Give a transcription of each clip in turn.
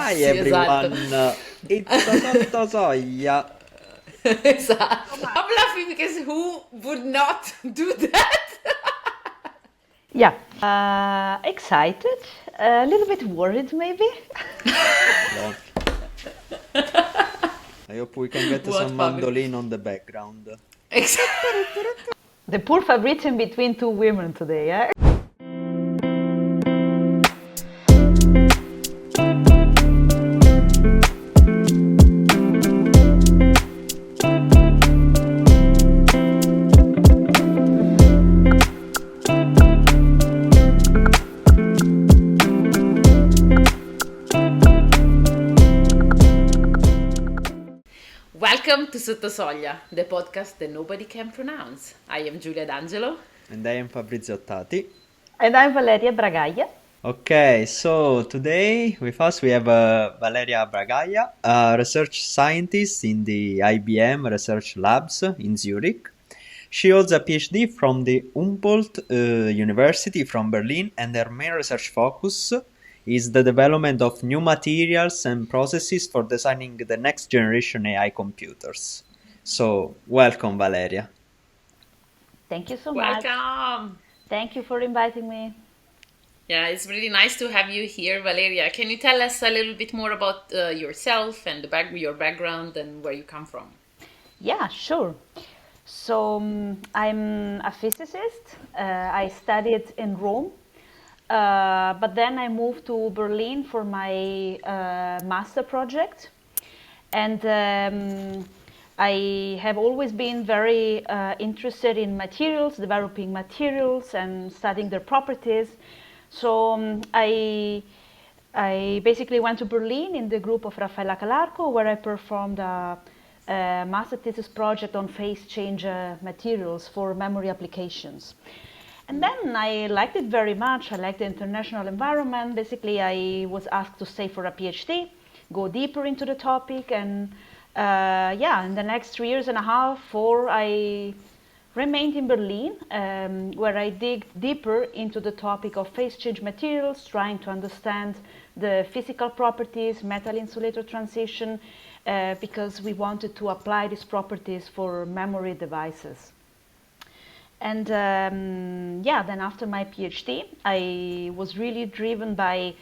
Hi Sì, esatto. everyone, it's a sottosoglia. Esatto. I'm laughing because who would not do that? Yeah, excited, a little bit worried maybe. Lol. I hope we can get What some fun. mandolin on the background. Exactly. The poor Fabrizio between two women today, eh? Welcome to Sottosoglia, the podcast that nobody can pronounce. I am Giulia D'Angelo. And I am Fabrizio Ottati. And I'm Valeria Bragaglia. Okay, so today with us we have Valeria Bragaglia, a research scientist in the IBM Research Labs in Zurich. She holds a PhD from the Humboldt University from Berlin, and her main research focus is the development of new materials and processes for designing the next generation AI computers. So, welcome, Valeria. Thank you so much. Welcome. Thank you for inviting me. Yeah, it's really nice to have you here, Valeria. Can you tell us a little bit more about yourself and your background and where you come from? Yeah, sure. So I'm a physicist. I studied in Rome, but then I moved to Berlin for my master project. And I have always been very interested in materials, developing materials and studying their properties. So I basically went to Berlin in the group of Raffaella Calarco, where I performed a master thesis project on phase change materials for memory applications. And then I liked it very much. I liked the international environment. Basically, I was asked to stay for a PhD, go deeper into the topic, and in the next 3 years and a half, 4, I remained in Berlin, where I dig deeper into the topic of phase change materials, trying to understand the physical properties, metal insulator transition, because we wanted to apply these properties for memory devices. And then after my PhD, I was really driven by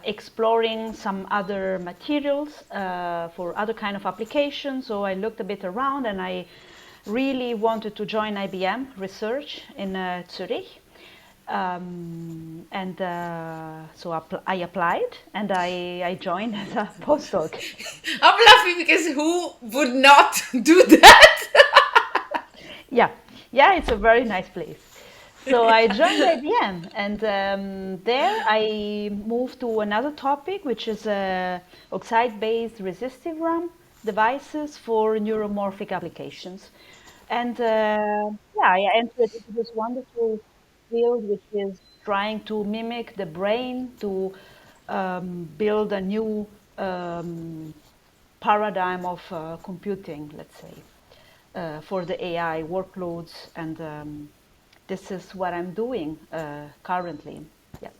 exploring some other materials for other kind of applications. So I looked a bit around, and I really wanted to join IBM research in Zurich. I applied, and I joined as a postdoc. I'm laughing because who would not do that? Yeah, it's a very nice place. So I joined IBM, and there I moved to another topic, which is oxide-based resistive RAM devices for neuromorphic applications. And I entered into this wonderful field, which is trying to mimic the brain to build a new paradigm of computing, let's say, for the AI workloads, and this is what I'm doing currently. Yeah.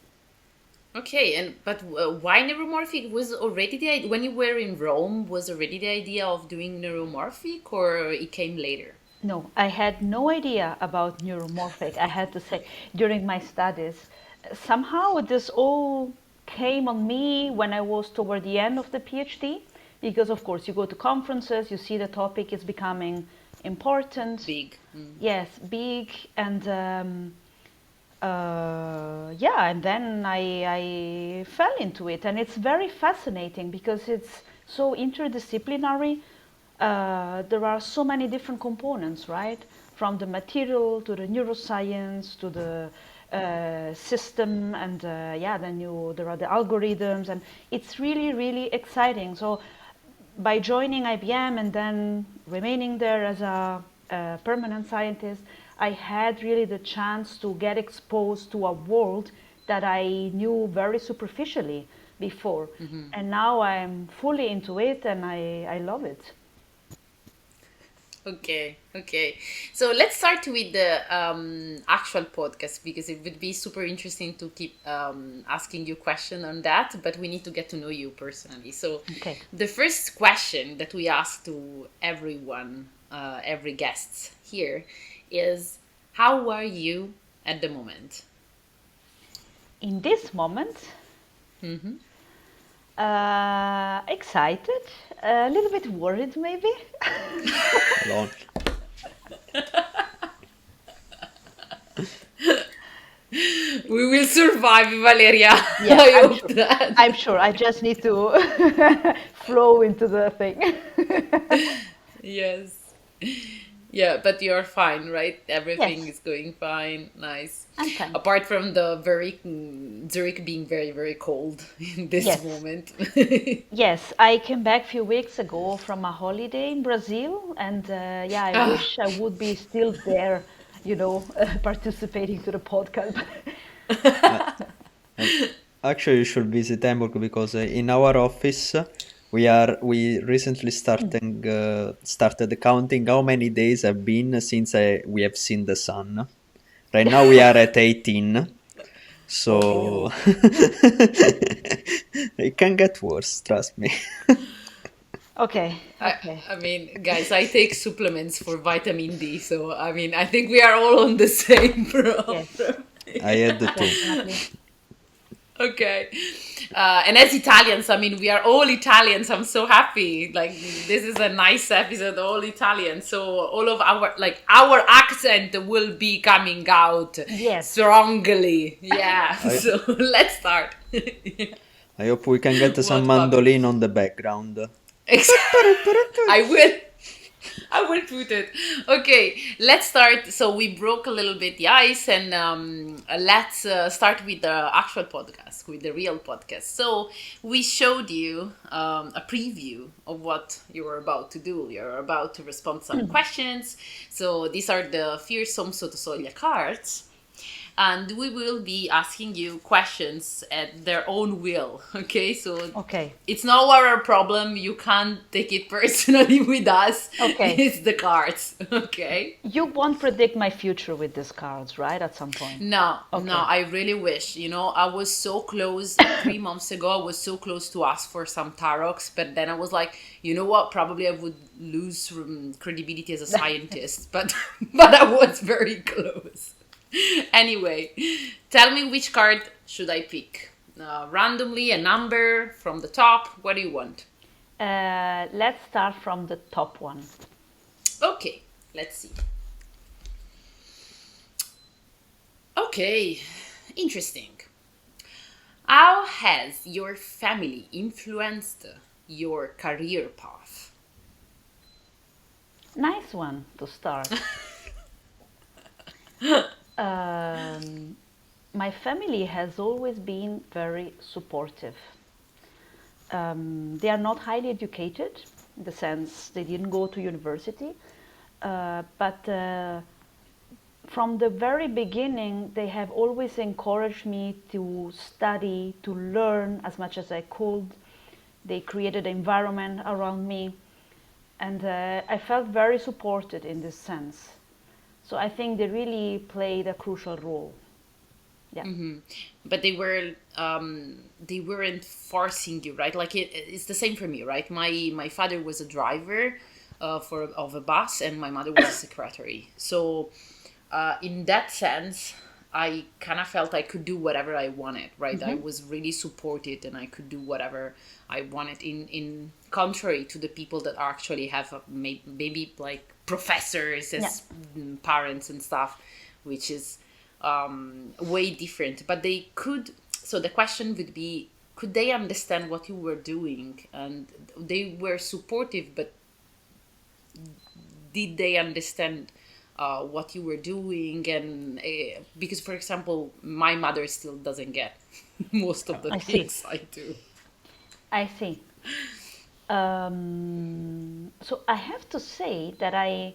Okay, but why neuromorphic was already the idea when you were in Rome? Was already the idea of doing neuromorphic, or it came later? No, I had no idea about neuromorphic. I had to say, during my studies, somehow this all came on me when I was toward the end of the PhD, because of course you go to conferences, you see the topic is becoming important. Big. Yes, big, and and then I fell into it, and it's very fascinating because it's so interdisciplinary. There are so many different components, right? From the material to the neuroscience to the system, and then there are the algorithms, and it's really, really exciting. So by joining IBM and then remaining there as a permanent scientist, I had really the chance to get exposed to a world that I knew very superficially before. And now I'm fully into it, and I love it. Okay. So let's start with the actual podcast because it would be super interesting to keep asking you question on that, but we need to get to know you personally. So Okay. the first question that we ask to everyone, every guest here, is how are you at the moment? In this moment, excited, a little bit worried maybe. Alone. We will survive, Valeria. Yeah, I I'm hope sure. that. I'm sure. I just need to flow into the thing. Yes. Yeah, but you're fine, right? Everything Yes, is going fine. Nice. I'm fine. Apart from the Zurich being very, very cold in this Yes, moment. yes. I came back a few weeks ago from a holiday in Brazil, and yeah, I Ah, wish I would be still there, participating to the podcast. Uh, and actually, you should visit Hamburg because in our office we recently started counting how many days have been since we have seen the sun. Right now we are at 18, so Oh, it can get worse. Trust me. okay, I, okay. I mean, guys, I take supplements for vitamin D, so I mean, I think we are all on the same Yes, problem. I had the two. definitely. Okay. And as Italians, I mean, we are all Italians. I'm so happy. Like, this is a nice episode, all Italian. So all of our accent will be coming out Yes. strongly. Yeah. I So let's start. I hope we can get some What fun. mandolin on the background. Ex- I will. I will put it. Okay, let's start. So we broke a little bit the ice, and let's start with the actual podcast, with the real podcast. So we showed you a preview of what you were about to do. You're about to respond to some questions. So these are the fearsome sottosoglia cards. And we will be asking you questions at their own will. Okay, so Okay, it's not our problem. You can't take it personally with us. okay. It's the cards. Okay. You won't predict my future with these cards, right? At some point. No, Okay. I really wish. I was so close 3 months ago. I was so close to ask for some tarots, but then I was like, you know what? Probably I would lose credibility as a scientist, but but I was very close. Anyway, tell me which card should I pick? Randomly, a number from the top. What do you want? Let's start from the top one. Okay, let's see. Okay, interesting. How has your family influenced your career path? Nice one to start. My family has always been very supportive. They are not highly educated, in the sense they didn't go to university, but from the very beginning, they have always encouraged me to study, to learn as much as I could. They created an environment around me, and I felt very supported in this sense. So I think they really played a crucial role. Yeah. But they weren't forcing you, right? Like it's the same for me, right? My father was a driver of a bus, and my mother was a secretary. So in that sense, I kind of felt I could do whatever I wanted, right? I was really supported, and I could do whatever I wanted. In contrary to the people that actually have maybe like professors as parents and stuff, which is way different. But they could. So the question would be, could they understand what you were doing? And they were supportive, but did they understand what you were doing? And because, for example, my mother still doesn't get most of the I see. things I do. I see. So I have to say that I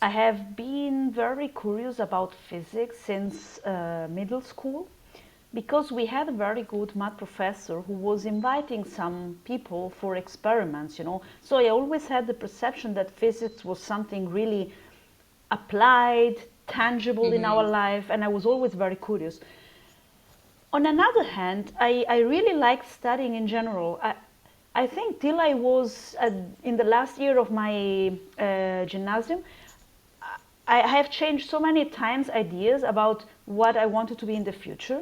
have been very curious about physics since middle school. because we had a very good math professor who was inviting some people for experiments, So I always had the perception that physics was something really applied, tangible in our life, and I was always very curious. On another hand, I really liked studying in general. I think till I was in the last year of my gymnasium, I have changed so many times ideas about what I wanted to be in the future.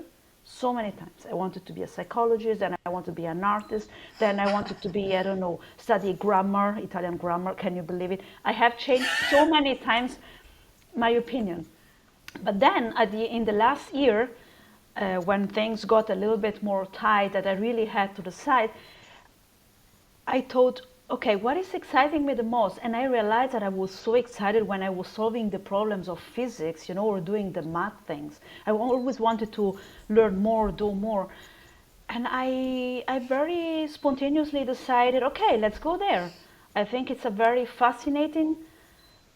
So many times. I wanted to be a psychologist, then I wanted to be an artist, then I wanted to be, I don't know, study grammar, Italian grammar, can you believe it? I have changed so many times my opinion. But then in the last year, when things got a little bit more tight that I really had to decide, I thought, okay, what is exciting me the most? And I realized that I was so excited when I was solving the problems of physics, or doing the math things. I always wanted to learn more, do more. And I very spontaneously decided, okay, let's go there. I think it's a very fascinating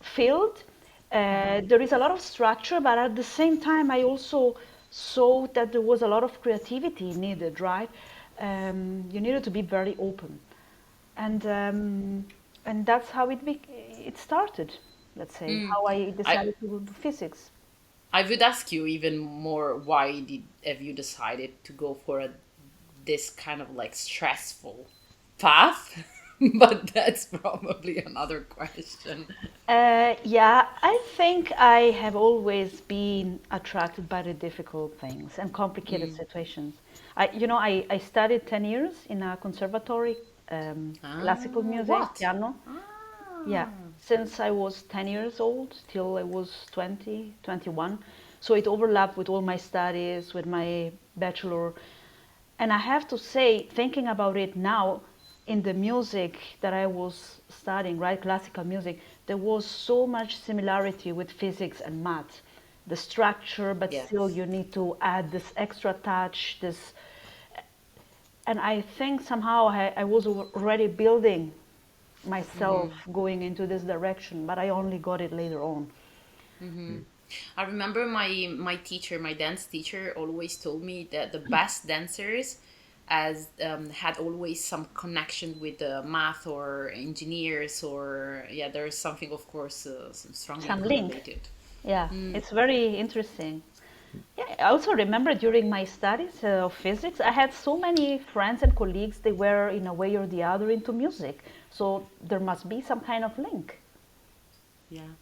field. There is a lot of structure, but at the same time, I also saw that there was a lot of creativity needed, right? You needed to be very open. And that's how it started, let's say, how I I decided to do physics. I would ask you even more, why have you decided to go for this kind of like stressful path? But that's probably another question. Yeah, I think I have always been attracted by the difficult things and complicated situations. I studied 10 years in a conservatory, classical music, What? piano. Yeah, since I was 10 years old till I was 20, 21. So it overlapped with all my studies, with my bachelor. And I have to say, thinking about it now, in the music that I was studying, right, classical music, there was so much similarity with physics and math. The structure, but still Yes. you need to add this extra touch, and I think somehow I was already building myself going into this direction, but I only got it later on. I remember my teacher, my dance teacher, always told me that the best dancers as had always some connection with math or engineers, or yeah, there is something, of course, strongly Some link. correlated. Yeah, it's very interesting. Yeah, I also remember during my studies of physics, I had so many friends and colleagues, they were in a way or the other into music. So there must be some kind of link. Yeah.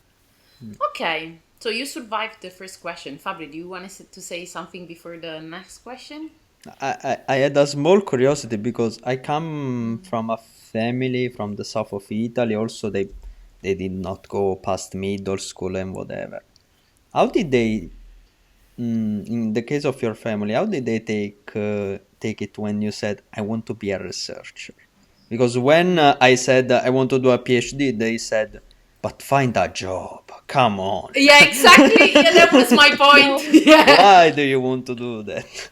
Okay. So you survived the first question. Fabri, do you want to say something before the next question? I had a small curiosity because I come from a family from the south of Italy. Also, they did not go past middle school and whatever. How did they, in the case of your family, how did they take it when you said, I want to be a researcher? Because when I said I want to do a PhD, they said, but find a job. Come on. Yeah, exactly. Yeah, that was my point. Yeah. Why do you want to do that?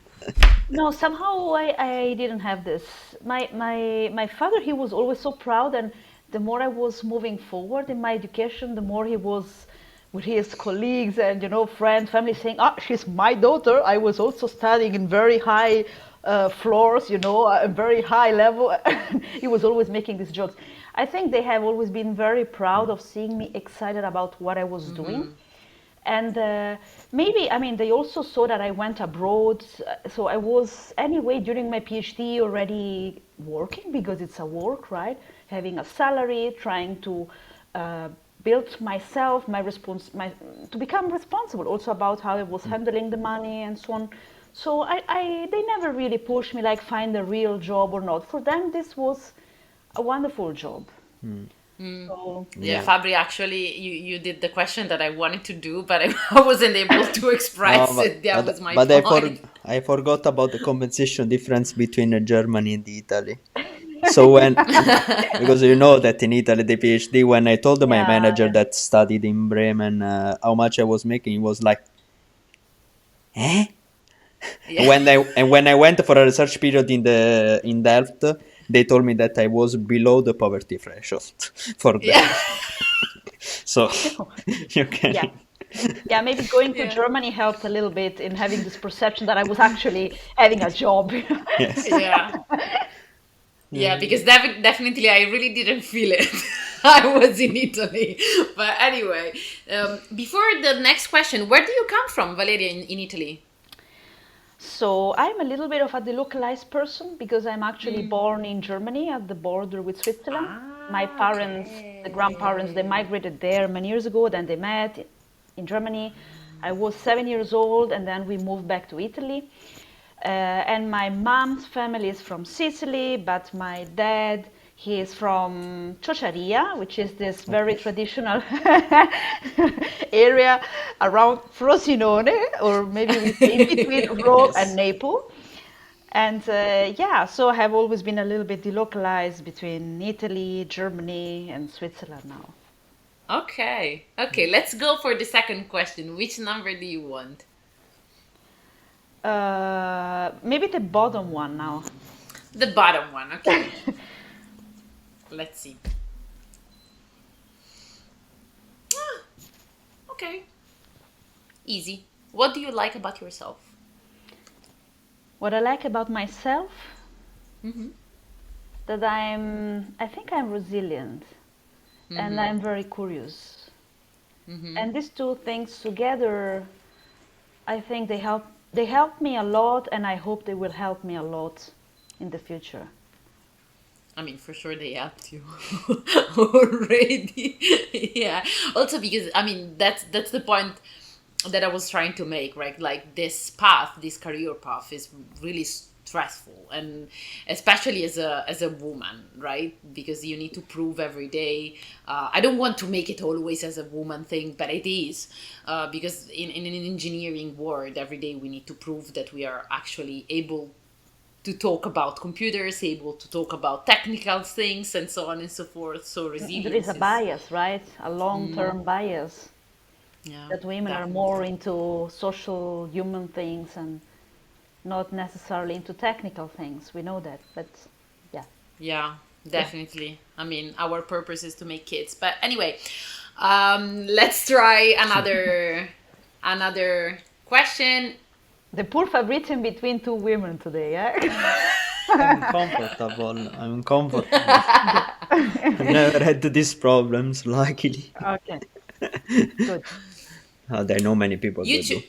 No, somehow I didn't have this. My father, he was always so proud, and the more I was moving forward in my education, the more he was with his colleagues and friends, family saying, "Ah, she's my daughter." I was also studying in very high floors, a very high level. He was always making these jokes. I think they have always been very proud of seeing me excited about what I was doing. And maybe, I mean, they also saw that I went abroad. So I was, anyway, during my PhD already working, because it's a work, right? Having a salary, trying to build myself, to become responsible also about how I was handling the money and so on. So they never really pushed me like find a real job or not. For them, this was a wonderful job. So, Yeah, Yeah. Fabri, actually, you did the question that I wanted to do, but I wasn't able to express No, it. That was my but point. I forgot about the compensation difference between Germany and Italy. So when, because you know that in Italy the PhD, when I told my yeah, manager yeah. that studied in Bremen how much I was making, he was like, eh? Yeah. When I went for a research period in Delft, they told me that I was below the poverty threshold for them. Yeah. So you can. Yeah. Yeah, maybe going to Yeah. Germany helped a little bit in having this perception that I was actually having a job. Yes. Yeah. Yeah, Yeah. because definitely I really didn't feel it. I was in Italy. But anyway, before the next question, where do you come from, Valeria, in Italy? So I'm a little bit of a delocalized person because I'm actually born in Germany at the border with Switzerland. My Ah, parents, the grandparents, they okay. migrated there many years ago. Then they met in Germany. I was 7 years old, and then we moved back to Italy. And my mom's family is from Sicily, but my dad, he is from Ciociaria, which is this very Okay. traditional area around Frosinone, or maybe we say in between Rome and Yes. Naples. And yeah, so I have always been a little bit delocalized between Italy, Germany, and Switzerland now. Okay. Okay, let's go for the second question. Which number do you want? Maybe the bottom one now. The bottom one. Okay. Let's see. Ah, okay. Easy. What do you like about yourself? What I like about myself, Mm-hmm. that I think I'm resilient and Mm-hmm. I'm very curious. Mm-hmm. And these two things together, I think they help me a lot, and I hope they will help me a lot in the future. I mean, for sure they helped you already. Yeah. Also because I mean that's the point that I was trying to make, right? Like this career path is really stressful, and especially as a woman, right? Because you need to prove every day. I don't want to make it always as a woman thing, but it is because in an engineering world, every day we need to prove that we are actually able to talk about computers, able to talk about technical things, and so on and so forth. So There is a resilience is, bias, right? A long-term bias yeah, that women are more definitely. into social human things and not necessarily into technical things. We know that, but yeah. Yeah, Yeah. definitely. I mean, our purpose is to make kids. But anyway, let's try another question. The poor Fabrizio in between two women today, eh? I'm comfortable. I'm comfortable. I never had these problems, luckily. Okay, good. I know many people You that choose. do.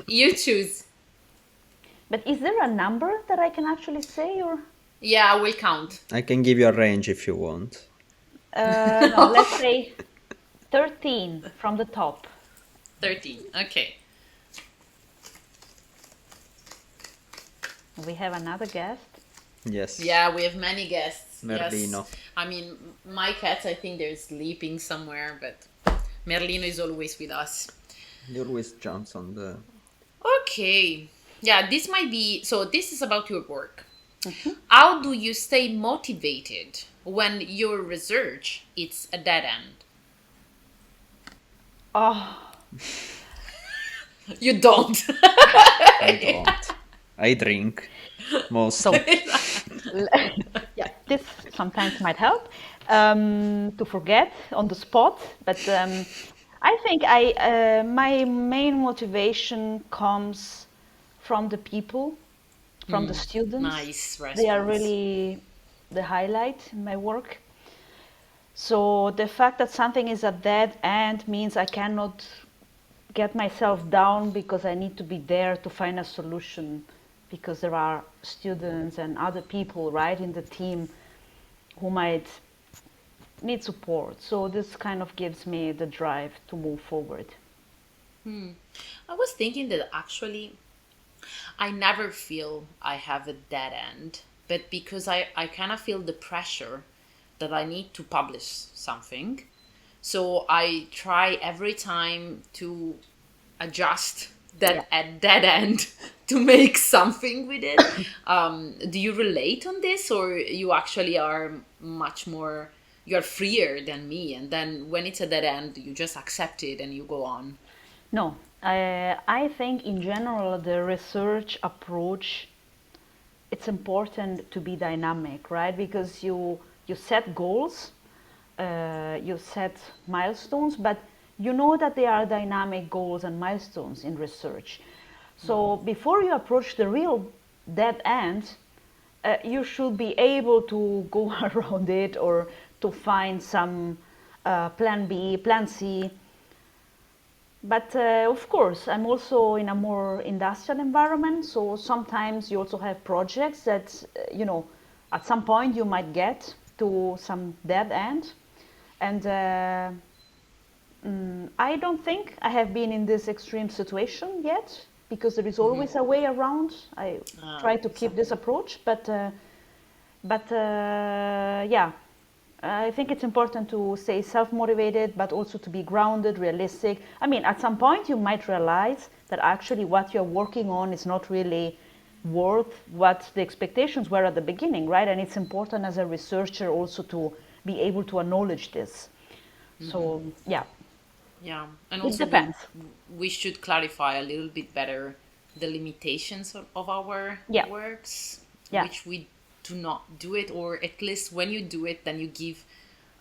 You choose. But is there a number that I can actually say, or Yeah, I will count. I can give you a range if you want. no? Let's say 13 from the top. 13. Okay. We have another guest. Yes. Yeah, we have many guests. Yes. Merlino. I mean, my cats, I think they're sleeping somewhere, but Merlino is always with us. He always jumps on the. Okay. Yeah, this might be. So, this is about your work. How do you stay motivated when your research is a dead end? Oh, You don't. I don't. I drink so mostly. yeah, this sometimes might help to forget on the spot. But I think my main motivation comes from the people, from the students. Nice They are response. really the highlight in my work. So the fact that something is a dead end means I cannot get myself down because I need to be there to find a solution, because there are students and other people right in the team who might need support. So this kind of gives me the drive to move forward. I was thinking that actually I never feel I have a dead end, but because I kind of feel the pressure that I need to publish something. So I try every time to adjust Yeah. that at dead end to make something with it. Do you relate on this, or you actually are much more, you're freer than me, and then when it's a dead end, you just accept it and you go on? No, I think in general the research approach, it's important to be dynamic, right? Because you set goals, you set milestones, but you know that there are dynamic goals and milestones in research. So before you approach the real dead end, you should be able to go around it or to find some plan B, plan C. But of course, I'm also in a more industrial environment, so sometimes you also have projects that, at some point you might get to some dead end. And I don't think I have been in this extreme situation yet, because there is always a way around. I try to keep this approach, but yeah, I think it's important to stay self-motivated, but also to be grounded, realistic. I mean, at some point you might realize that actually what you're working on is not really worth what the expectations were at the beginning, right? And it's important as a researcher also to be able to acknowledge this. So, yeah. Yeah, and It also depends. we should clarify a little bit better the limitations of our Yeah. works, Yeah. which we do not do it, or at least when you do it, then you give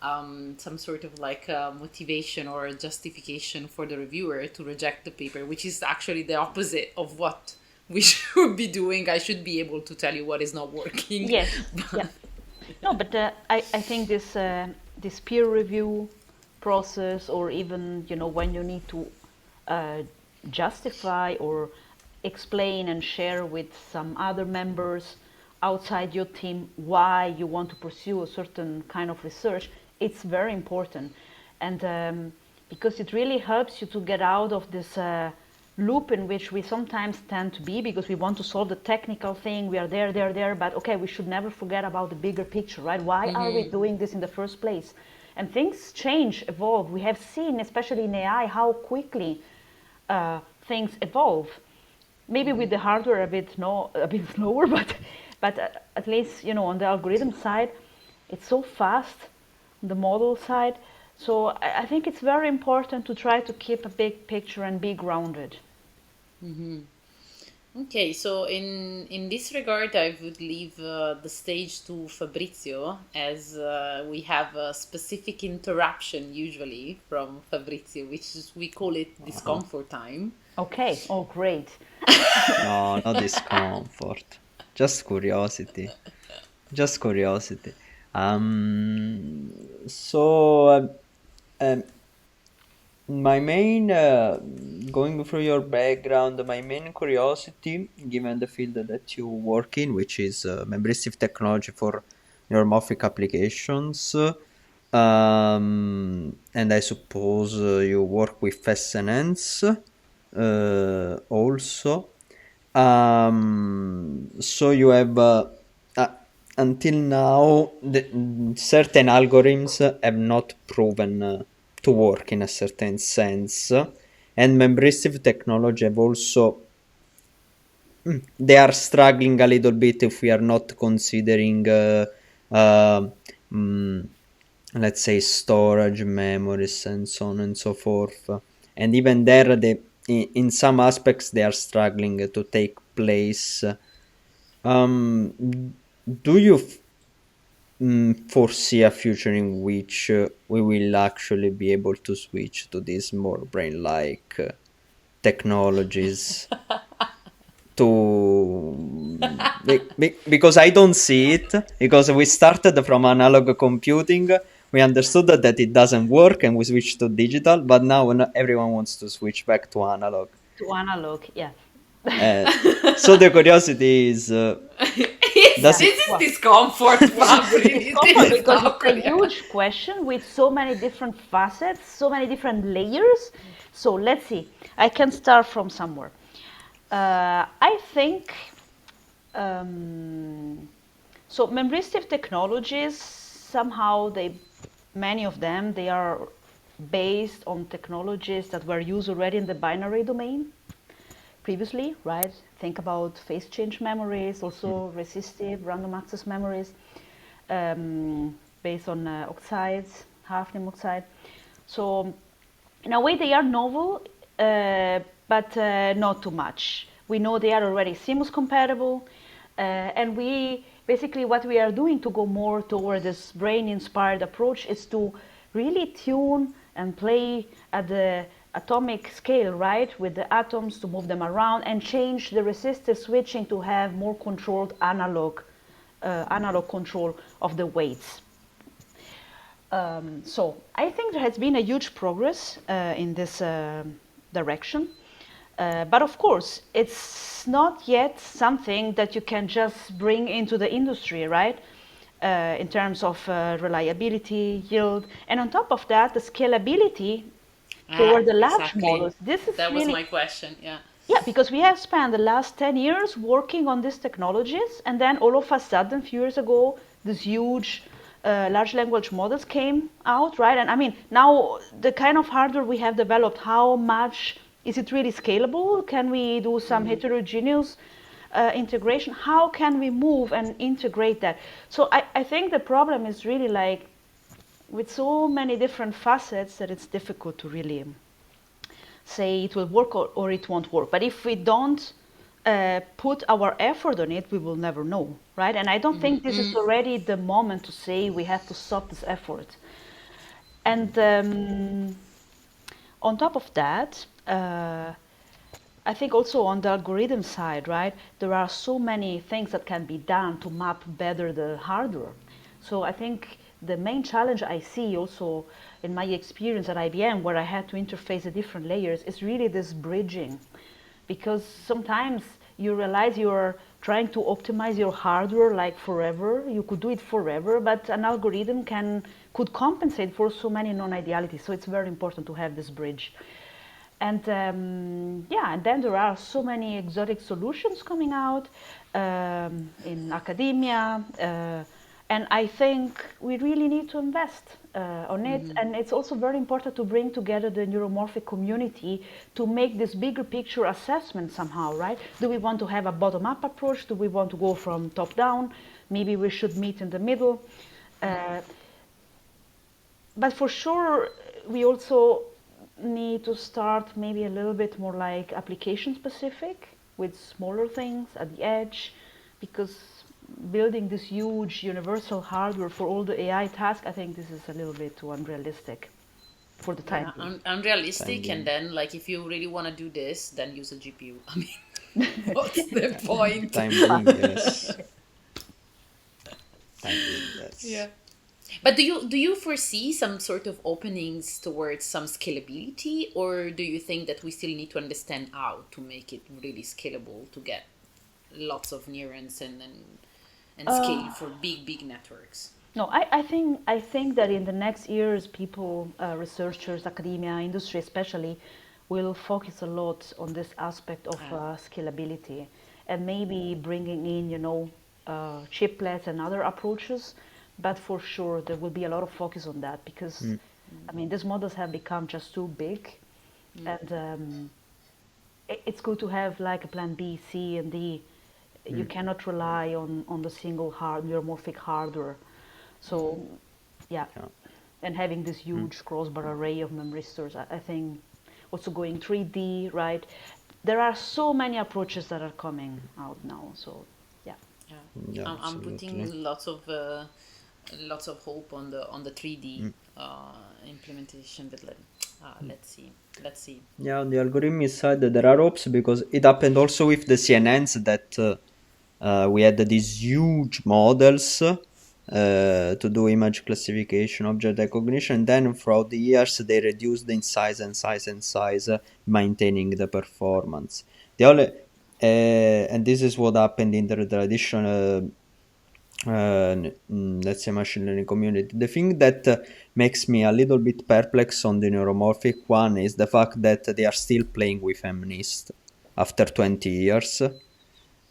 some sort of like motivation or justification for the reviewer to reject the paper, which is actually the opposite of what we should be doing. I should be able to tell you what is not working. Yes. Yeah. No, but I think this peer review process, or even when you need to justify or explain and share with some other members outside your team why you want to pursue a certain kind of research, it's very important. And because it really helps you to get out of this loop in which we sometimes tend to be, because we want to solve the technical thing, we are there, but okay, we should never forget about the bigger picture, right? Why are we doing this in the first place? And things change, evolve. We have seen, especially in AI, how quickly things evolve. Maybe with the hardware a bit slower, but at least on the algorithm side, it's so fast. On the model side, so I think it's very important to try to keep a big picture and be grounded. Okay, so in this regard, I would leave the stage to Fabrizio, as we have a specific interruption usually from Fabrizio, which is, we call it discomfort time. Okay. Oh, great. No, no discomfort. Just curiosity. Just curiosity. So my main going through your background, my main curiosity, given the field that you work in, which is membrane technology for neuromorphic applications, and I suppose you work with SNNs also. So you have until now certain algorithms have not proven to work in a certain sense, and membrane technology have also they are struggling a little bit if we are not considering let's say storage memories and so on and so forth, and even there in some aspects they are struggling to take place. Do you foresee a future in which we will actually be able to switch to these more brain-like technologies? Because I don't see it, because we started from analog computing, we understood that it doesn't work, and we switched to digital, but now everyone wants to switch back to analog. To analog, yeah. So the curiosity is This is discomfort, probably. Because it's a huge question with so many different facets, so many different layers. So let's see. I can start from somewhere. I think so. Membrane technologies, somehow many of them, they are based on technologies that were used already in the binary domain previously, right? Think about phase change memories, also resistive random access memories, based on oxides, hafnium oxide. So in a way they are novel, but not too much. We know they are already CMOS compatible, and basically what we are doing to go more toward this brain-inspired approach is to really tune and play at the atomic scale, right, with the atoms to move them around and change the resistor switching to have more controlled analog control of the weights. So I think there has been a huge progress in this direction. But of course, it's not yet something that you can just bring into the industry, right? In terms of reliability, yield, and on top of that, the scalability for the large Exactly. models. This is That was really, my question. Yeah. yeah, because we have spent the last 10 years working on these technologies, and then all of a sudden, a few years ago, this huge large language models came out, right? And I mean, now the kind of hardware we have developed, how much is it really scalable? Can we do some heterogeneous integration? How can we move and integrate that? So I think the problem is really like with so many different facets that it's difficult to really say it will work or it won't work. But if we don't put our effort on it, we will never know, right? And I don't think this is already the moment to say we have to stop this effort. And on top of that, I think also on the algorithm side, right, there are so many things that can be done to map better the hardware. So I think the main challenge I see also in my experience at IBM, where I had to interface the different layers, is really this bridging. Because sometimes you realize you're trying to optimize your hardware like forever. You could do it forever, but an algorithm could compensate for so many non-idealities. So it's very important to have this bridge. And yeah, and then there are so many exotic solutions coming out in academia. And I think we really need to invest on it. And it's also very important to bring together the neuromorphic community to make this bigger picture assessment somehow, right? Do we want to have a bottom-up approach? Do we want to go from top down? Maybe we should meet in the middle. But for sure, we also need to start maybe a little bit more like application specific with smaller things at the edge, because building this huge universal hardware for all the AI tasks, I think this is a little bit too unrealistic for the time Yeah, being. unrealistic. And then, like, if you really want to do this, then use a GPU. I mean, what's the point? Time being, yes. Time being, yes. Yeah. But do you foresee some sort of openings towards some scalability, or do you think that we still need to understand how to make it really scalable to get lots of neurons and scale for big networks? No, I think that in the next years, people, researchers, academia, industry especially, will focus a lot on this aspect of scalability, and maybe bringing in, chiplets and other approaches. But for sure, there will be a lot of focus on that because, I mean, these models have become just too big, and it's good to have like a plan B, C, and D. You cannot rely on the single neuromorphic hardware. So, yeah, Yeah. and having this huge crossbar array of memory stores, I think also going 3D, right? There are so many approaches that are coming out now. So, yeah. Yeah, Yeah, I'm absolutely. putting lots of hope on the 3D implementation. But let's see. Yeah, on the algorithmic side, there are hopes because it happened also with the CNNs that we had these huge models to do image classification, object recognition. Then throughout the years, they reduced in size and size and size, maintaining the performance. The only and this is what happened in the traditional let's say machine learning community. The thing that makes me a little bit perplexed on the neuromorphic one is the fact that they are still playing with MNIST after 20 years,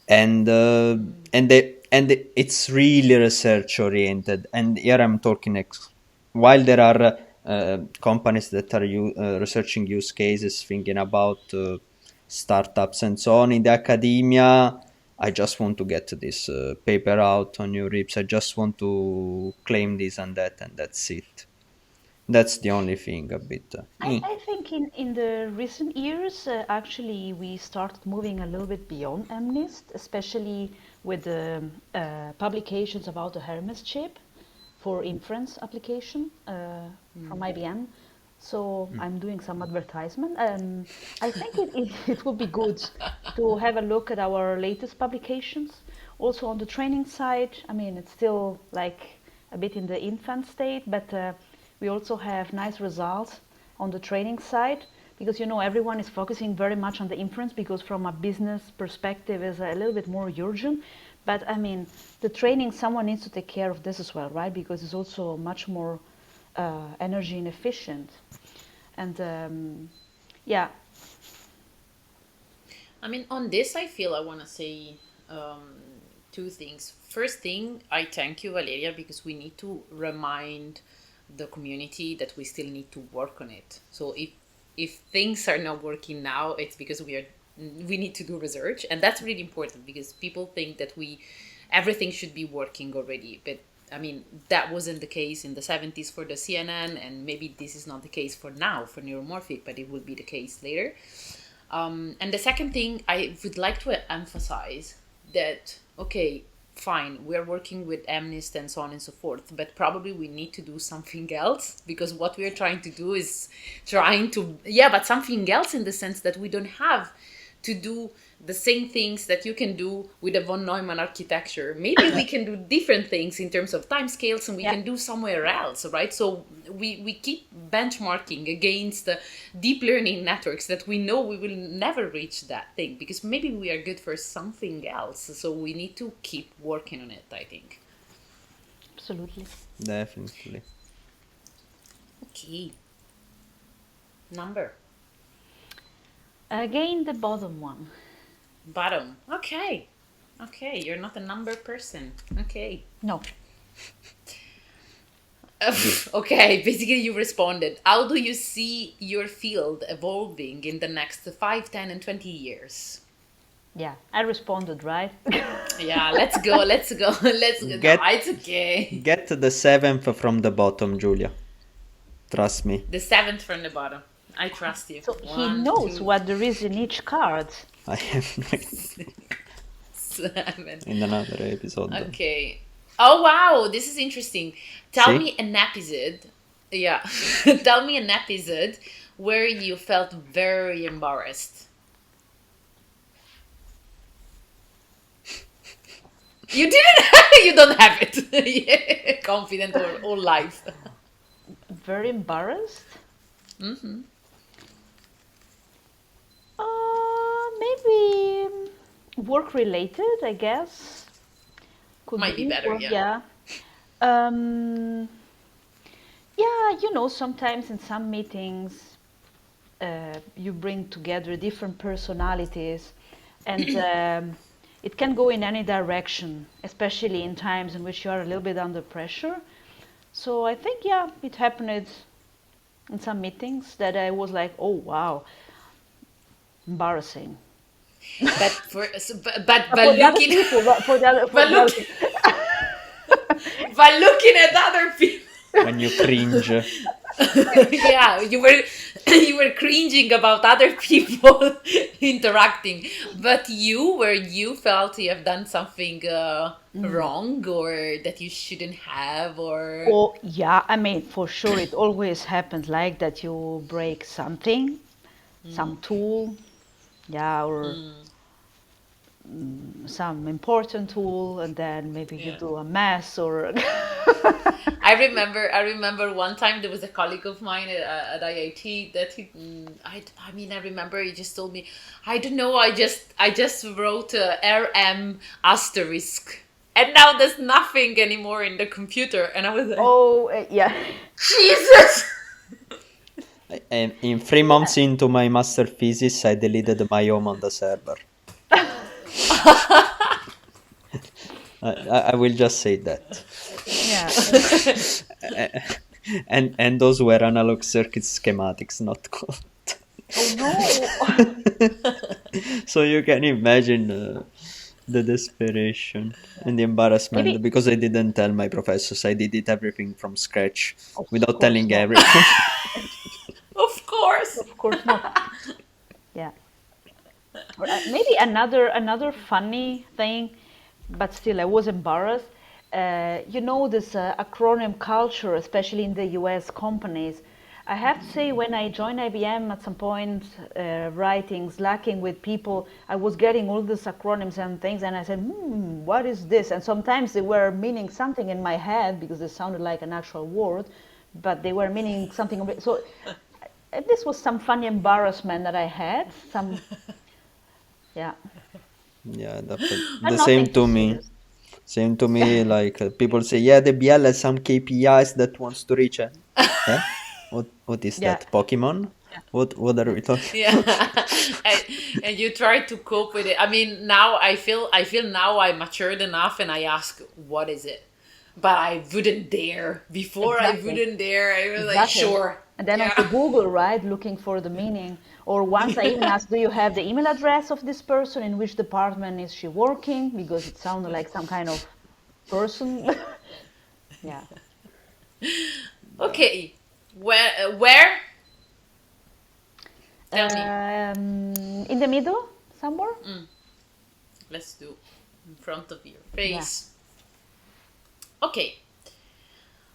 and it's really research oriented. And here I'm talking while there are companies that are researching use cases, thinking about startups and so on in the academia. I just want to get this paper out on your rips. I just want to claim this and that, and that's it. That's the only thing a bit. I think in the recent years, actually, we started moving a little bit beyond MNIST, especially with the publications about the Hermes chip for inference application from IBM. So I'm doing some advertisement. I think it would be good to have a look at our latest publications. Also on the training side, I mean, it's still like a bit in the infant state, but we also have nice results on the training side because, everyone is focusing very much on the inference because from a business perspective is a little bit more urgent. But I mean, the training, someone needs to take care of this as well, right? Because it's also much more energy inefficient. And yeah, I mean, on this, I want to say two things. First thing, I thank you, Valeria, because we need to remind the community that we still need to work on it. So if things are not working now, it's because we need to do research, and that's really important because people think that everything should be working already, but I mean, that wasn't the case in the 70s for the CNN, and maybe this is not the case for now for neuromorphic, but it will be the case later. And the second thing, I would like to emphasize that, okay, fine, we're working with MNIST and so on and so forth, but probably we need to do something else because what we're trying to do is but something else in the sense that we don't have to do the same things that you can do with a von Neumann architecture. Maybe we can do different things in terms of timescales and we can do somewhere else, right? So we keep benchmarking against deep learning networks that we know we will never reach that thing because maybe we are good for something else. So we need to keep working on it, I think. absolutely. Definitely. Okay. Number. Again, the bottom one. Bottom. Okay. Okay, you're not a number person. Okay. No. Okay, basically you responded. How do you see your field evolving in the next 5, 10, and 20 years? Yeah, I responded, right? Yeah, let's go. No, it's okay. Get the 7th from the bottom, Julia. Trust me. The 7th from the bottom. I trust you. So he 1, knows 2, what there is in each card. I have no idea. 7. In another episode. Okay. Oh wow, this is interesting. Tell See? me an episode. Yeah. Tell me an episode where you felt very embarrassed. You didn't. You don't have it. Yeah. Confident all life. Very embarrassed? Mm-hmm. Maybe work related, I guess. Could Might be better, work, yeah. Yeah, sometimes in some meetings you bring together different personalities and it can go in any direction, especially in times in which you are a little bit under pressure. So I think, yeah, it happened in some meetings that I was like, oh, wow, embarrassing. But For the other people, but looking at other people. When you cringe. Yeah, you were cringing about other people interacting, but where you felt you have done something wrong or that you shouldn't have, or Oh, yeah, I mean, for sure, it always happens like that you break something, some tool, yeah, or some important tool, and then maybe you do a mess or. I remember one time there was a colleague of mine at IIT that I remember he just told me, I don't know, I just wrote RM asterisk and now there's nothing anymore in the computer, and I was like, Oh, yeah. Jesus. And in 3 months into my master thesis, I deleted my home on the server. I will just say that. Yeah. And those were analog circuit schematics, not code. Oh, no. So you can imagine the desperation and the embarrassment Maybe- because I didn't tell my professors. I did it everything from scratch Of without course telling not. everyone. Of course. Of course not. Yeah. Or, maybe another funny thing, but still I was embarrassed. This acronym culture, especially in the US companies, I have to say, when I joined IBM at some point, writing, slacking with people, I was getting all these acronyms and things, and I said, what is this? And sometimes they were meaning something in my head because they sounded like an actual word, but they were meaning something. So this was some funny embarrassment that I had. Yeah, Yeah, but the same nothing too to me. serious. Same to me. Like people say, yeah, the BL has some KPIs that wants to reach. Eh? What is Yeah. that? Pokemon? What are we talking? Yeah. and, and you try to cope with it. I mean, now I feel now I'm matured enough and I ask, what is it? But I wouldn't dare. Before I Exactly. wouldn't dare. I was like, Exactly. sure. And then also Yeah. Google, right, looking for the meaning. Or once I even asked, do you have the email address of this person? In which department is she working? Because it sounded like some kind of person. Yeah. Yeah. Okay. Where? Tell me. In the middle, somewhere? Let's do in front of your Yeah. face. Okay.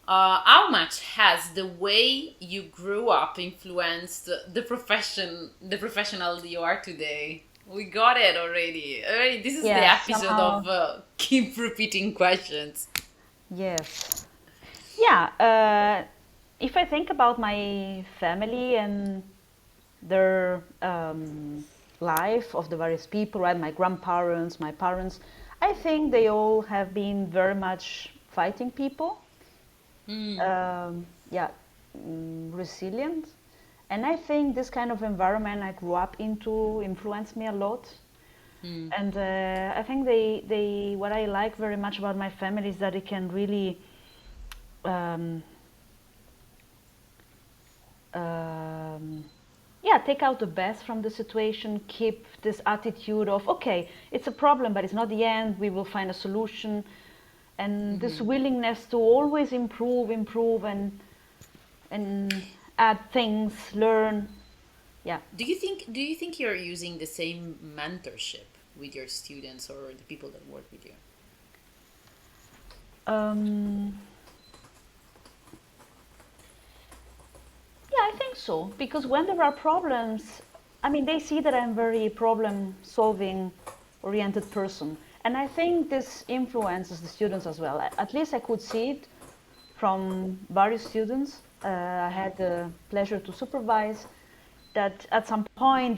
How much has the way you grew up influenced the professional you are today? We got it already. This is the Yeah, episode somehow. of keep repeating questions. Yes. Yeah. If I think about my family and their life of the various people, right? My grandparents, my parents, I think they all have been very much fighting people. Yeah, resilient. And I think this kind of environment I grew up into influenced me a lot. And I think what I like very much about my family is that it can really um, um, yeah, take out the best from the situation, keep this attitude of, okay, it's a problem, but it's not the end, we will find a solution. And this willingness to always improve, and add things, learn. Yeah. Do you think you're using the same mentorship with your students or the people that work with you? Um, yeah, I think so. Because when there are problems, I mean, they see that I'm very problem solving oriented person. And I think this influences the students as well. At least I could see it from various students. I had the pleasure to supervise that at some point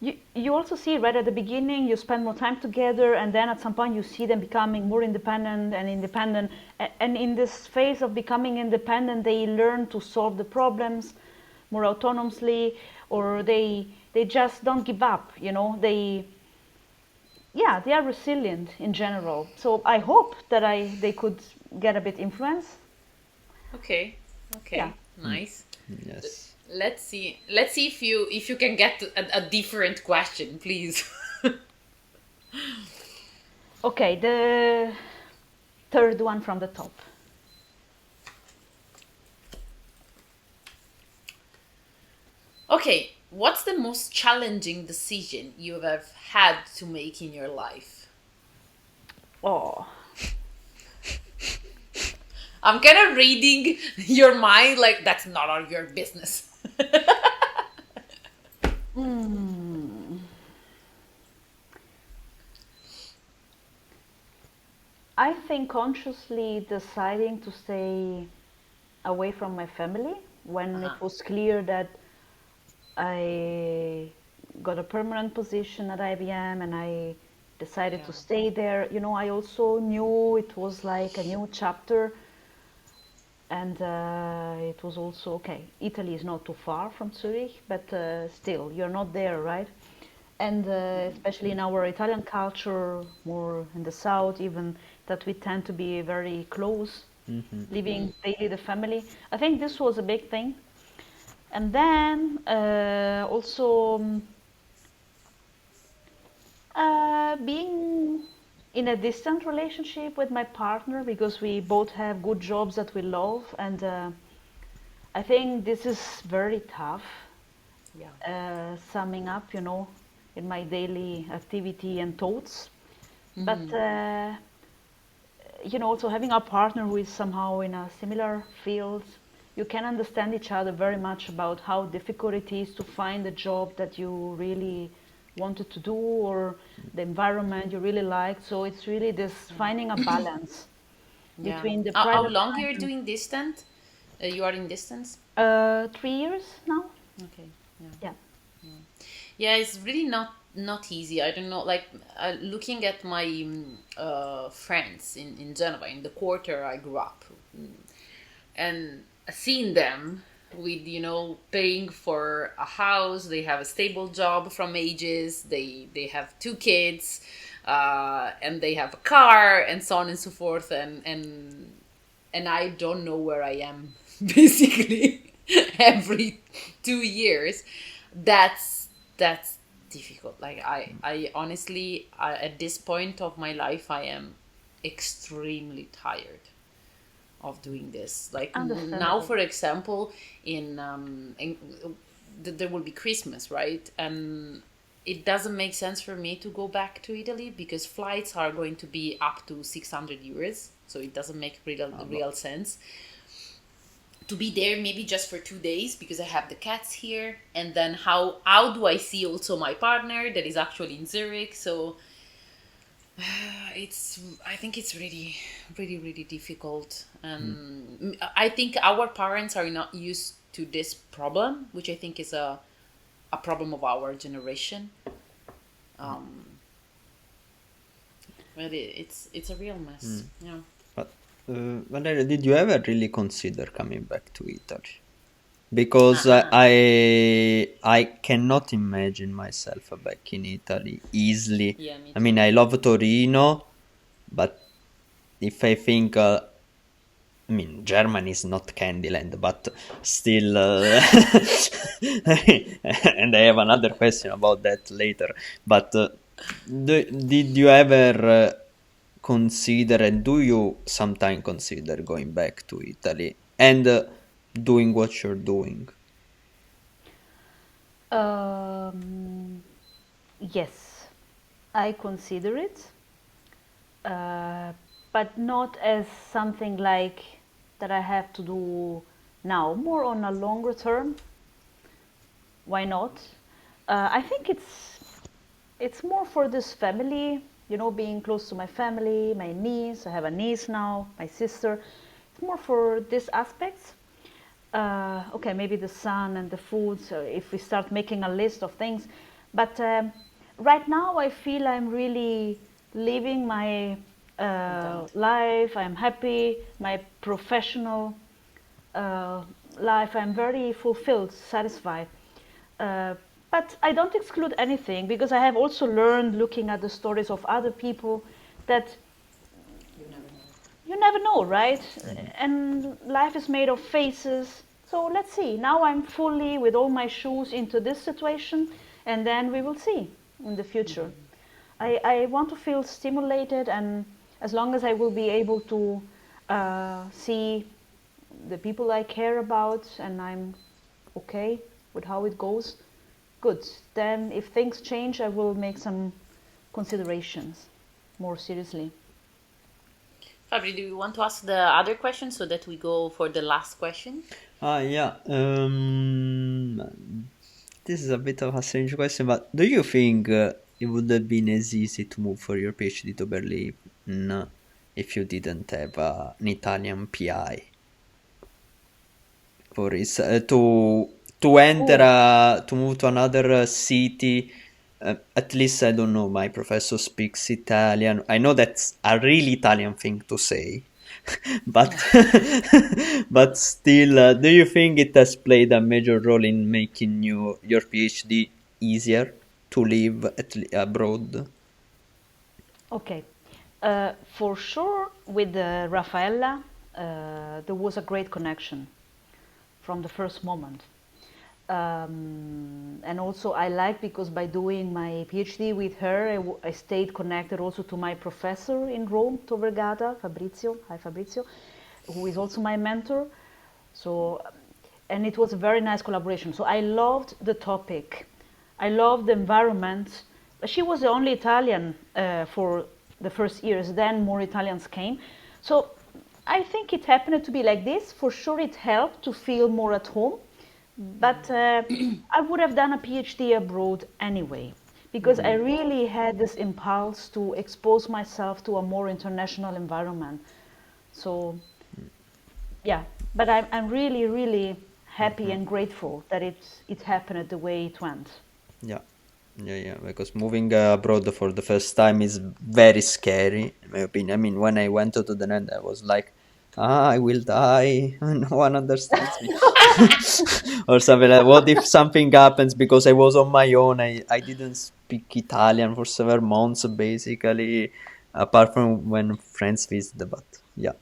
you also see right at the beginning you spend more time together, and then at some point you see them becoming more independent, and in this phase of becoming independent they learn to solve the problems more autonomously, or they just don't give up, they, yeah, they are resilient in general. So I hope that they could get a bit influence. Okay. Yeah. Okay. Nice. Yes. Let's see if you can get a different question, please. Okay, the third one from the top. Okay, what's the most challenging decision you have had to make in your life? Oh. I'm kind of reading your mind like that's not all your business. I think consciously deciding to stay away from my family when it Uh-huh. was clear that I got a permanent position at IBM and I decided to Yeah. stay there. I also knew it was like a new chapter, and it was also okay. Italy is not too far from Zurich, but still, you're not there, right? And especially in our Italian culture, more in the south, even that we tend to be very close, living daily the family. I think this was a big thing. And then also being in a distant relationship with my partner because we both have good jobs that we love, and I think this is very tough. Yeah. Summing up, in my daily activity and thoughts. But also having a partner who is somehow in a similar field, you can understand each other very much about how difficult it is to find a job that you really wanted to do, or the environment you really liked. So it's really this finding a balance Yeah. between the How private long time you're doing distance? You are in distance? and 3 years now. Okay. Yeah. Yeah. Yeah, it's really not easy. I don't know. Like looking at my friends in Genova, in the quarter I grew up, and seeing them with paying for a house, they have a stable job from ages, they have two kids, and they have a car, and so on and so forth, and I don't know where I am basically every 2 years. That's difficult. Like I honestly, at this point of my life, I am extremely tired of doing this. Like now, Understandable. for example, there will be Christmas, right? And it doesn't make sense for me to go back to Italy because flights are going to be up to 600 euros. So it doesn't make real sense to be there maybe just for 2 days because I have the cats here. And then how do I see also my partner that is actually in Zurich? So I think it's really difficult. I think our parents are not used to this problem, which I think is a problem of our generation. But it's a real mess. Yeah. But Valeria, did you ever really consider coming back to Italy? Because I cannot imagine myself back in Italy easily. Yeah, me I mean, too. I love Torino, but if I think, I mean, Germany is not Candyland, but still, and I have another question about that later. But did you ever consider, and do you sometimes consider going back to Italy and doing what you're doing? Um, yes, I consider it, uh, but not as something like that I have to do now, more on a longer term. Why not? I think it's more for this family, being close to my family, my niece. I have a niece now, my sister. It's more for these aspects. Okay, maybe the sun and the food, so if we start making a list of things. But right now, I feel I'm really living my Content. life. I'm happy, my professional uh, life. I'm very fulfilled, satisfied. Uh, but I don't exclude anything because I have also learned looking at the stories of other people that You never know. you never know, right? And life is made of faces. So let's see. Now I'm fully with all my shoes into this situation, and then we will see in the future. I want to feel stimulated, and as long as I will be able to see the people I care about and I'm okay with how it goes, good. Then if things change, I will make some considerations more seriously. Fabri, do you want to ask the other question so that we go for the last question? Yeah. This is a bit of a strange question, but do you think it would have been as easy to move for your PhD to Berlin if you didn't have an Italian PI? For is to enter Oh, to move to another city. At least I don't know. My professor speaks Italian. I know that's a really Italian thing to say, but but still, do you think it has played a major role in making your PhD easier to live abroad? okay. For sure, with Raffaella, there was a great connection from the first moment. And also, I like because by doing my PhD with her, I stayed connected also to my professor in Rome, Tor Vergata, Fabrizio. Hi, Fabrizio, who is also my mentor. So, and it was a very nice collaboration. So I loved the topic. I loved the environment. She was the only Italian for the first years. Then more Italians came. So I think it happened to be like this. For sure, it helped to feel more at home. But I would have done a PhD abroad anyway, because I really had this impulse to expose myself to a more international environment. So, yeah, but I'm really, really happy and grateful that it happened the way it went. Yeah, yeah, because moving abroad for the first time is very scary, in my opinion. I mean, when I went to the Netherlands, I was like, I will die, no one understands me. Or something like, what if something happens because I was on my own? I didn't speak Italian for several months, basically, apart from when friends visited, but yeah,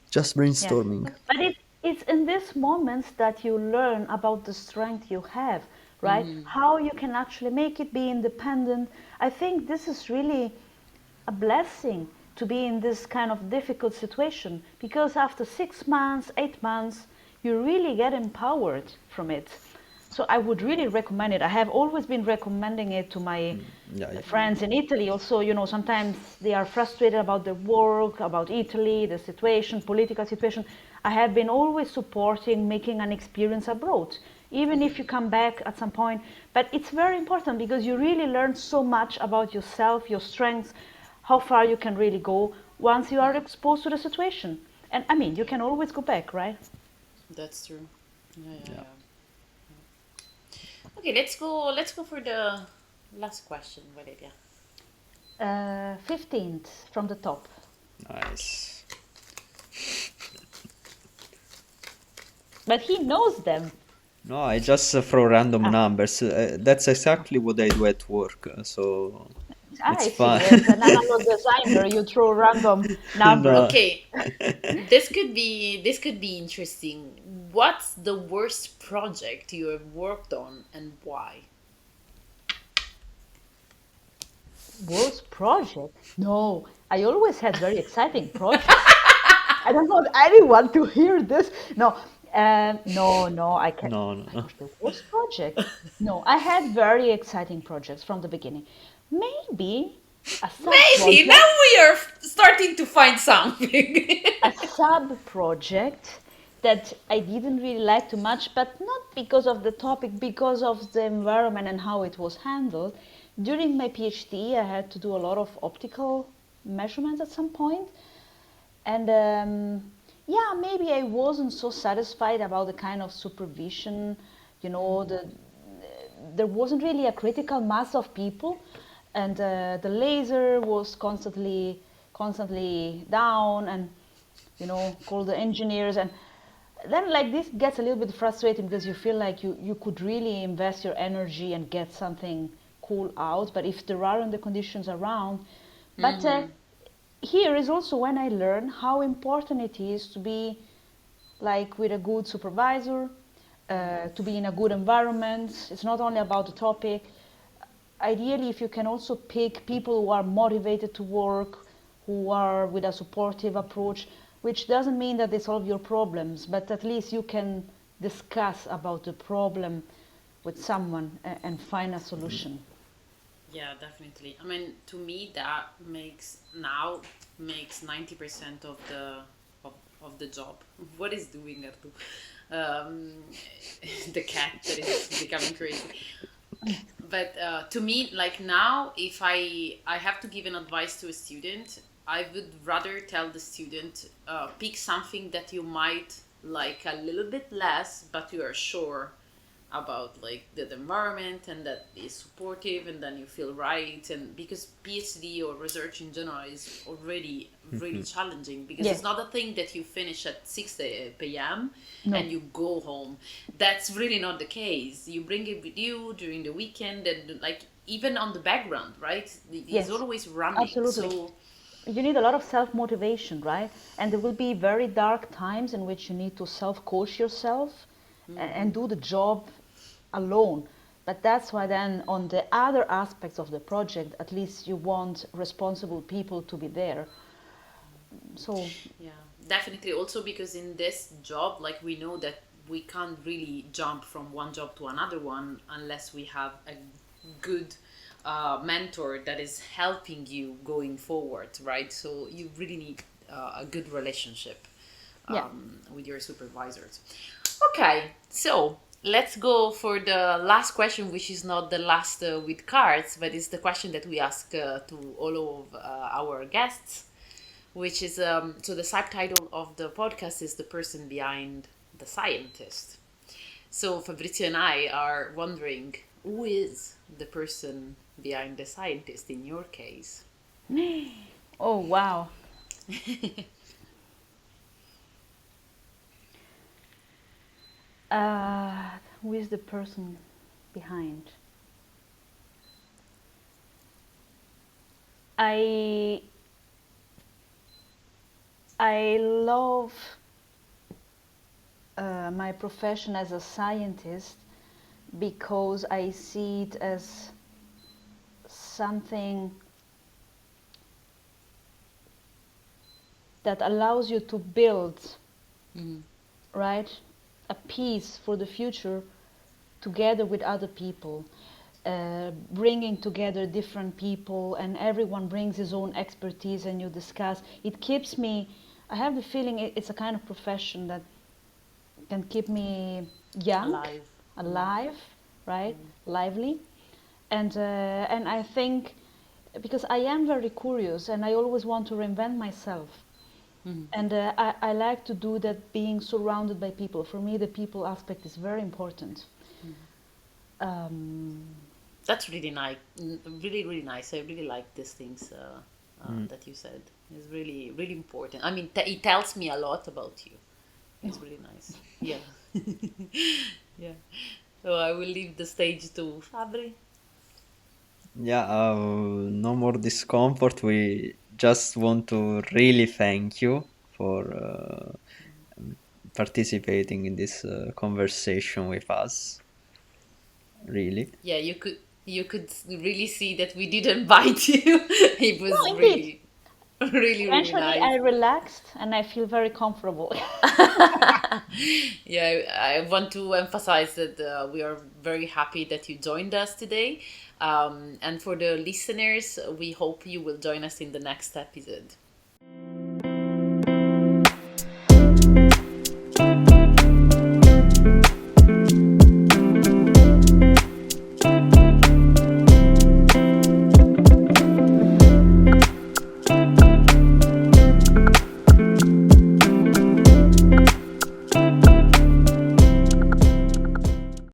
just Yeah, brainstorming. but it's in these moments that you learn about the strength you have, right? How you can actually make it, be independent. I think this is really a blessing to be in this kind of difficult situation, because after 6 months, 8 months, you really get empowered from it. So I would really recommend it. I have always been recommending it to my Yeah, yeah. friends in Italy. Also, sometimes they are frustrated about their work, about Italy, the situation, political situation. I have been always supporting making an experience abroad, even if you come back at some point. But it's very important because you really learn so much about yourself, your strengths, how far you can really go once you are exposed to the situation. And I mean, you can always go back, right? That's true. Yeah, yeah, Yeah. yeah. Okay, let's go for the last question, Valeria. 15th from the top. Nice. But he knows them. No, I just throw random Ah, numbers. That's exactly what I do at work, so it's I fun. see. As an analog designer, you throw random numbers. No, Okay, this could be interesting. What's the worst project you have worked on and why? Worst project? No, I always had very exciting projects. I don't want anyone to hear this. No, no, I can't. no, Oh my no. gosh, the worst project. No, I had very exciting projects from the beginning. Maybe a sub Maybe now project, we are starting to find something. a sub project that I didn't really like too much, but not because of the topic, because of the environment and how it was handled. During my PhD, I had to do a lot of optical measurements at some point, and yeah, maybe I wasn't so satisfied about the kind of supervision, there wasn't really a critical mass of people, and the laser was constantly down, and call the engineers, and then like this gets a little bit frustrating because you feel like you could really invest your energy and get something cool out, but if there aren't the conditions around, but here is also when I learn how important it is to be like with a good supervisor, to be in a good environment. It's not only about the topic. Ideally, if you can also pick people who are motivated to work, who are with a supportive approach, which doesn't mean that they solve your problems, but at least you can discuss about the problem with someone and find a solution. Yeah, definitely. I mean, to me, that makes 90% of the job. What is doing Artu? Um, the cat that is becoming crazy. But to me, like now, if I have to give an advice to a student, I would rather tell the student, pick something that you might like a little bit less, but you are sure about like the environment and that is supportive and then you feel right, and because PhD or research in general is already really challenging because Yeah. it's not a thing that you finish at 6 p.m. No. and you go home. That's really not the case. You bring it with you during the weekend and like even on the background, right? It's Yes. always running. Absolutely. So You need a lot of self motivation, right? And there will be very dark times in which you need to self coach yourself and do the job alone. But that's why then on the other aspects of the project, at least you want responsible people to be there. So yeah, definitely. Also, because in this job, like we know that we can't really jump from one job to another one unless we have a good mentor that is helping you going forward, right? So you really need a good relationship Yeah. with your supervisors. Okay, so let's go for the last question, which is not the last with cards, but it's the question that we ask to all of our guests, which is so the subtitle of the podcast is The Person Behind the Scientist. So Fabrizio and I are wondering, who is the person behind the scientist in your case? Oh, wow. Who is the person behind? I I love my profession as a scientist because I see it as something that allows you to build, right, a piece for the future together with other people, bringing together different people, and everyone brings his own expertise and you discuss. It keeps me, I have the feeling it's a kind of profession that can keep me young, Alive. alive, right, lively. And I think because I am very curious and I always want to reinvent myself. And I like to do that being surrounded by people. For me, the people aspect is very important. That's really nice. Really, really nice. I really like these things that you said. It's really, really important. I mean, it tells me a lot about you. It's really nice. Yeah. Yeah. So I will leave the stage to Fabri. Yeah, no more discomfort. We just want to really thank you for participating in this conversation with us. Really. Yeah, you could really see that we didn't bite you. It No, was indeed. really, really, really Eventually, nice. I relaxed and I feel very comfortable. Yeah, I want to emphasize that we are very happy that you joined us today. And for the listeners, we hope you will join us in the next episode.